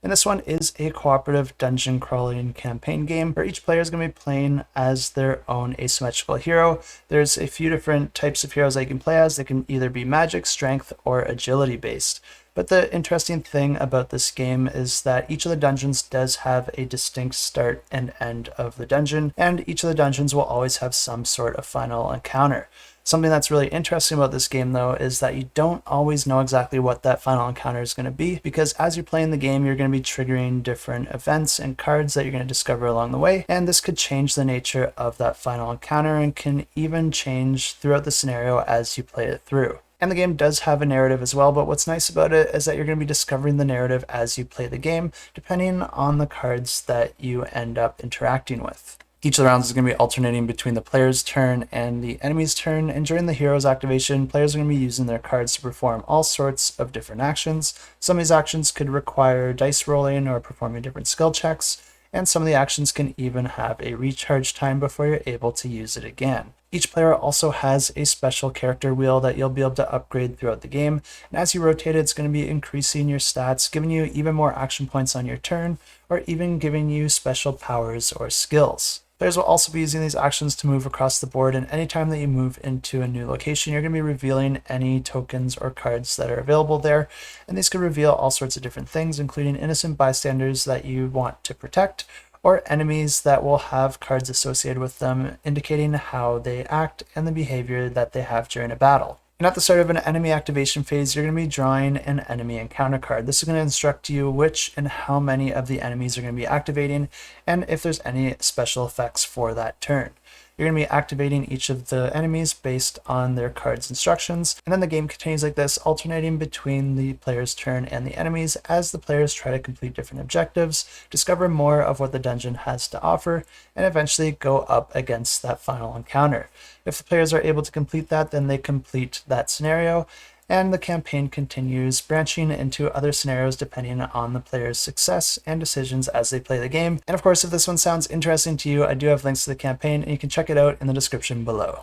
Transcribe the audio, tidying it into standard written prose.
And this one is a cooperative dungeon crawling campaign game where each player is going to be playing as their own asymmetrical hero. There's a few different types of heroes that you can play as. They can either be magic, strength, or agility based. But the interesting thing about this game is that each of the dungeons does have a distinct start and end of the dungeon, and each of the dungeons will always have some sort of final encounter. Something that's really interesting about this game, though, is that you don't always know exactly what that final encounter is going to be, because as you're playing the game, you're going to be triggering different events and cards that you're going to discover along the way, and this could change the nature of that final encounter and can even change throughout the scenario as you play it through. And the game does have a narrative as well, but what's nice about it is that you're going to be discovering the narrative as you play the game, depending on the cards that you end up interacting with. Each of the rounds is going to be alternating between the player's turn and the enemy's turn, and during the hero's activation, players are going to be using their cards to perform all sorts of different actions. Some of these actions could require dice rolling or performing different skill checks, and some of the actions can even have a recharge time before you're able to use it again. Each player also has a special character wheel that you'll be able to upgrade throughout the game, and as you rotate it, it's going to be increasing your stats, giving you even more action points on your turn, or even giving you special powers or skills. Players will also be using these actions to move across the board, and anytime that you move into a new location, you're going to be revealing any tokens or cards that are available there, and these could reveal all sorts of different things, including innocent bystanders that you want to protect, or enemies that will have cards associated with them indicating how they act and the behavior that they have during a battle. And at the start of an enemy activation phase, you're going to be drawing an enemy encounter card. This is going to instruct you which and how many of the enemies are going to be activating, and if there's any special effects for that turn. You're going to be activating each of the enemies based on their card's instructions, and then the game continues like this, alternating between the player's turn and the enemies as the players try to complete different objectives, discover more of what the dungeon has to offer, and eventually go up against that final encounter. If the players are able to complete that, then they complete that scenario, and the campaign continues, branching into other scenarios depending on the player's success and decisions as they play the game. And of course, if this one sounds interesting to you, I do have links to the campaign, and you can check it out in the description below.